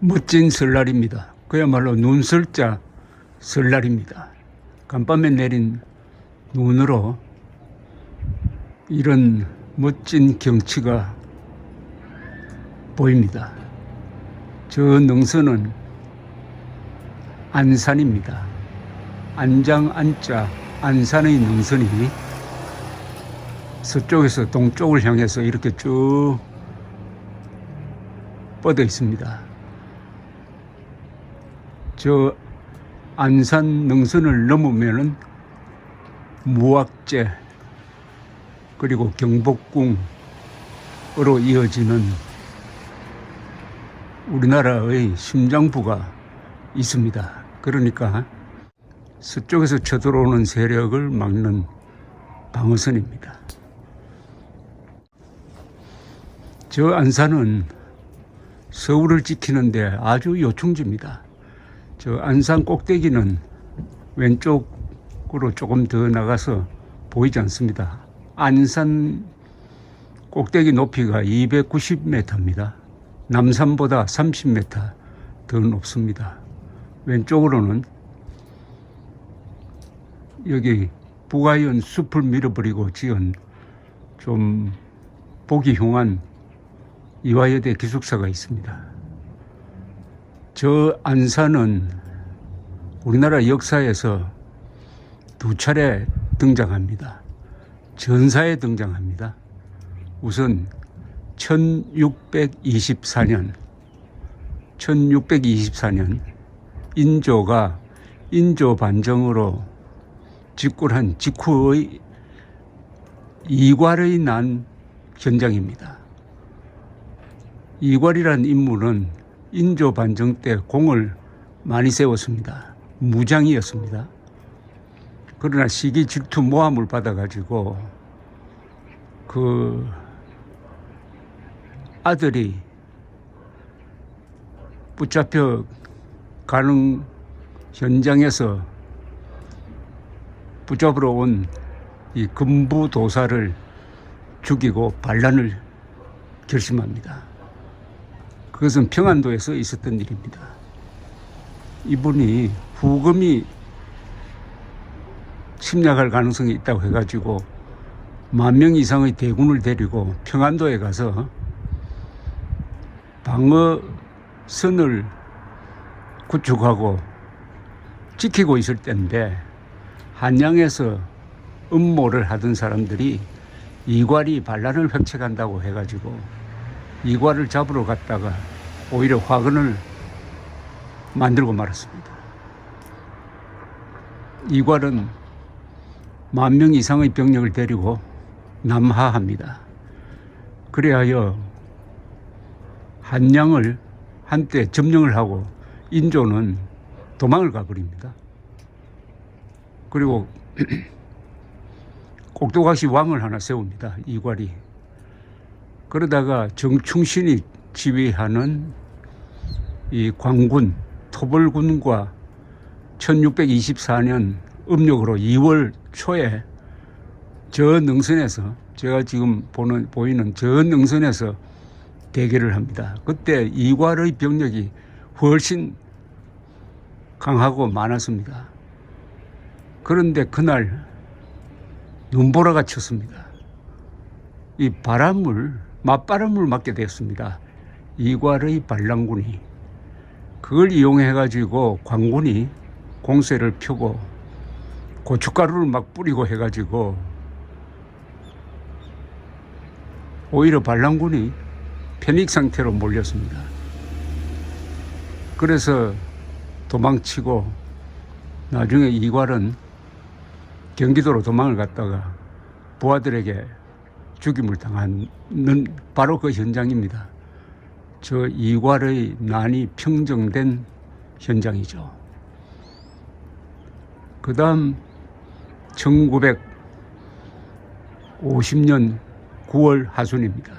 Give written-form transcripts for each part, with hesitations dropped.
멋진 설날입니다. 그야말로 눈설자 설날입니다. 간밤에 내린 눈으로 이런 멋진 경치가 보입니다. 저 능선은 안산입니다. 안장 안자 안산의 능선이 서쪽에서 동쪽을 향해서 이렇게 쭉 뻗어 있습니다. 저 안산 능선을 넘으면은 무악재 그리고 경복궁으로 이어지는 우리나라의 심장부가 있습니다. 그러니까 서쪽에서 쳐들어오는 세력을 막는 방어선입니다. 저 안산은 서울을 지키는데 아주 요충지입니다. 저 안산 꼭대기는 왼쪽으로 조금 더 나가서 보이지 않습니다. 안산 꼭대기 높이가 290m입니다. 남산보다 30m 더 높습니다. 왼쪽으로는 여기 북아이언 숲을 밀어버리고 지은 좀 보기 흉한 이화여대 기숙사가 있습니다. 저 안산은 우리나라 역사에서 두 차례 등장합니다. 전사에 등장합니다. 우선 1624년 인조가 인조 반정으로 집권한 직후의 이괄의 난 현장입니다. 이괄이라는 인물은 인조 반정 때 공을 많이 세웠습니다. 무장이었습니다. 그러나 시기 질투 모함을 받아가지고 그 아들이 붙잡혀 가는 현장에서 붙잡으러 온 이 금부도사를 죽이고 반란을 결심합니다. 그것은 평안도에서 있었던 일입니다. 이분이 후금이 침략할 가능성이 있다고 해가지고 10,000명 이상의 대군을 데리고 평안도에 가서 방어선을 구축하고 지키고 있을 때인데 한양에서 음모를 하던 사람들이 이괄이 반란을 획책한다고 해가지고 이괄을 잡으러 갔다가 오히려 화근을 만들고 말았습니다. 이괄은 10,000명 이상의 병력을 데리고 남하합니다. 그래야 한양을 한때 점령을 하고 인조는 도망을 가버립니다. 그리고 꼭두각시 왕을 하나 세웁니다. 이괄이. 그러다가 정충신이 지휘하는 이 광군, 토벌군과 1624년 음력으로 2월 초에 저 능선에서 제가 지금 보이는 저 능선에서 대결을 합니다. 그때 이괄의 병력이 훨씬 강하고 많았습니다. 그런데 그날 눈보라가 쳤습니다. 이 맞바람을 맞게 되었습니다. 이괄의 반란군이. 그걸 이용해 가지고 광군이 공세를 펴고 고춧가루를 막 뿌리고 해 가지고 오히려 반란군이 패닉 상태로 몰렸습니다. 그래서 도망치고 나중에 이괄은 경기도로 도망을 갔다가 부하들에게 죽임을 당하는 바로 그 현장입니다. 저 이괄의 난이 평정된 현장이죠. 그 다음 1950년 9월 하순입니다.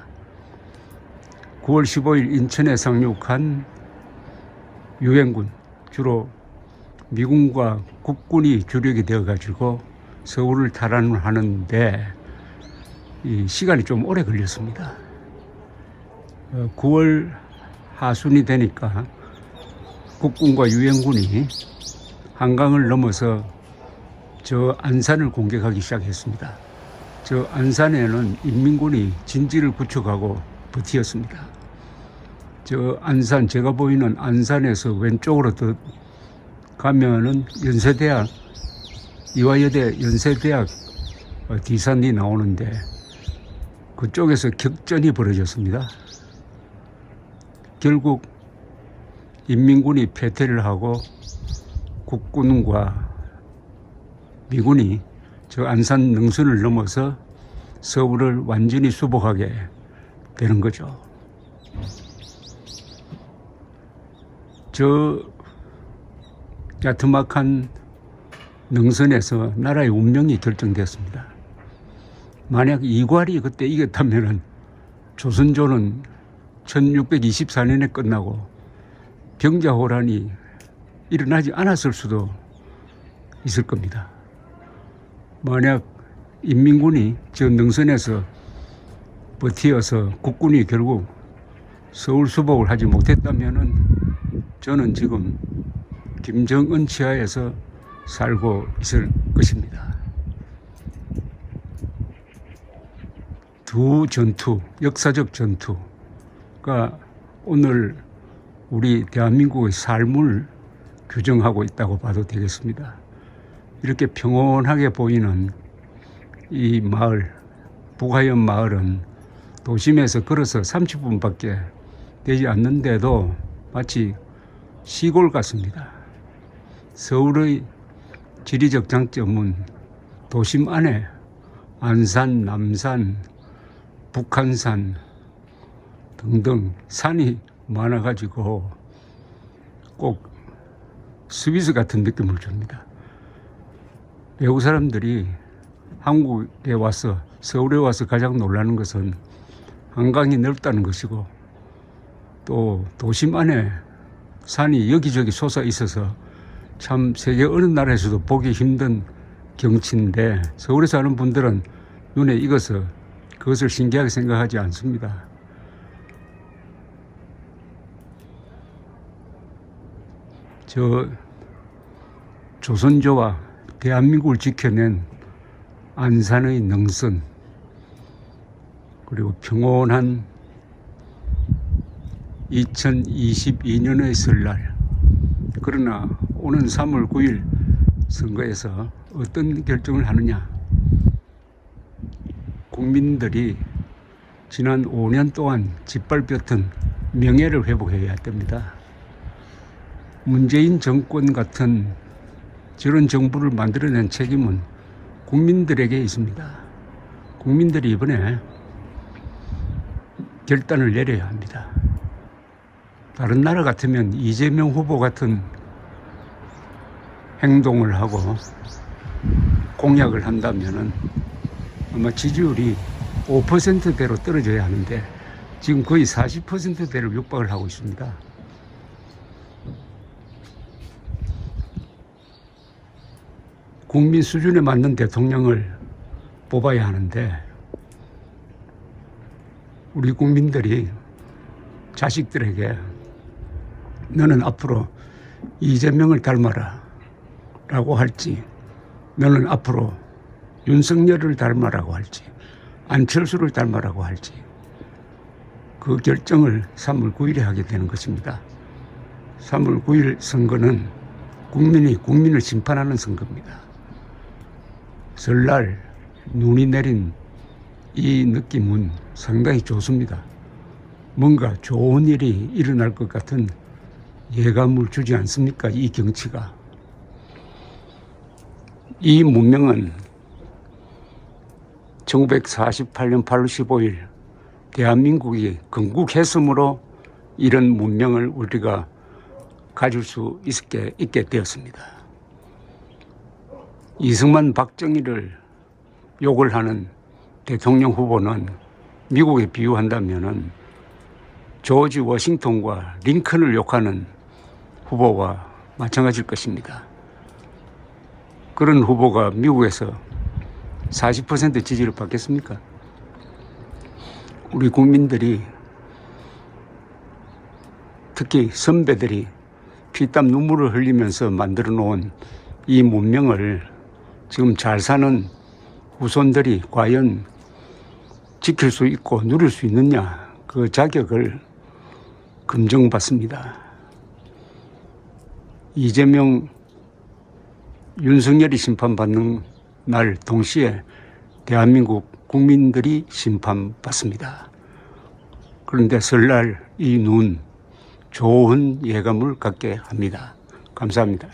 9월 15일 인천에 상륙한 유엔군, 주로 미군과 국군이 주력이 되어가지고 서울을 탈환을 하는데 이 시간이 좀 오래 걸렸습니다. 9월 하순이 되니까 국군과 유엔군이 한강을 넘어서 저 안산을 공격하기 시작했습니다. 저 안산에는 인민군이 진지를 구축하고 버티었습니다. 저 안산, 제가 보이는 안산에서 왼쪽으로 더 가면은 연세대학, 이화여대 연세대학 디산이 나오는데 그쪽에서 격전이 벌어졌습니다. 결국 인민군이 패퇴를 하고 국군과 미군이 저 안산 능선을 넘어서 서울을 완전히 수복하게 되는 거죠. 저 야트막한 능선에서 나라의 운명이 결정되었습니다. 만약 이괄이 그때 이겼다면 조선조는 1624년에 끝나고 병자호란이 일어나지 않았을 수도 있을 겁니다. 만약 인민군이 저 능선에서 버티어서 국군이 결국 서울 수복을 하지 못했다면은 저는 지금 김정은 치하에서 살고 있을 것입니다. 두 전투, 역사적 전투가 오늘 우리 대한민국의 삶을 규정하고 있다고 봐도 되겠습니다. 이렇게 평온하게 보이는 이 마을, 북하연 마을은 도심에서 걸어서 30분밖에 되지 않는데도 마치 시골 같습니다. 서울의 지리적 장점은 도심 안에 안산, 남산, 북한산 등등 산이 많아가지고 꼭 스위스 같은 느낌을 줍니다. 외국 사람들이 한국에 와서, 서울에 와서 가장 놀라는 것은 한강이 넓다는 것이고 또 도심 안에 산이 여기저기 솟아 있어서 참 세계 어느 나라에서도 보기 힘든 경치인데 서울에 사는 분들은 눈에 익어서 그것을 신기하게 생각하지 않습니다. 저 조선조와 대한민국을 지켜낸 안산의 능선, 그리고 평온한 2022년의 설날, 그러나 오는 3월 9일 선거에서 어떤 결정을 하느냐. 국민들이 지난 5년 동안 짓밟혔던 명예를 회복해야 됩니다. 문재인 정권 같은 저런 정부를 만들어낸 책임은 국민들에게 있습니다. 국민들이 이번에 결단을 내려야 합니다. 다른 나라 같으면 이재명 후보 같은 행동을 하고 공약을 한다면은 아마 지지율이 5%대로 떨어져야 하는데 지금 거의 40%대를 육박을 하고 있습니다. 국민 수준에 맞는 대통령을 뽑아야 하는데 우리 국민들이 자식들에게 너는 앞으로 이재명을 닮아라 라고 할지, 너는 앞으로 윤석열을 닮아라고 할지, 안철수를 닮아라고 할지, 그 결정을 3월 9일에 하게 되는 것입니다. 3월 9일 선거는 국민이 국민을 심판하는 선거입니다. 설날 눈이 내린 이 느낌은 상당히 좋습니다. 뭔가 좋은 일이 일어날 것 같은 예감을 주지 않습니까? 이 경치가. 이 문명은 1948년 8월 15일 대한민국이 건국했으므로 이런 문명을 우리가 가질 수 있게 되었습니다. 이승만, 박정희를 욕을 하는 대통령 후보는 미국에 비유한다면은 조지 워싱턴과 링컨을 욕하는 후보와 마찬가지일 것입니다. 그런 후보가 미국에서 40% 지지를 받겠습니까? 우리 국민들이, 특히 선배들이 피땀 눈물을 흘리면서 만들어 놓은 이 문명을 지금 잘 사는 후손들이 과연 지킬 수 있고 누릴 수 있느냐, 그 자격을 검증받습니다. 이재명, 윤석열이 심판받는 날 동시에 대한민국 국민들이 심판받습니다. 그런데 설날 이 눈, 좋은 예감을 갖게 합니다. 감사합니다.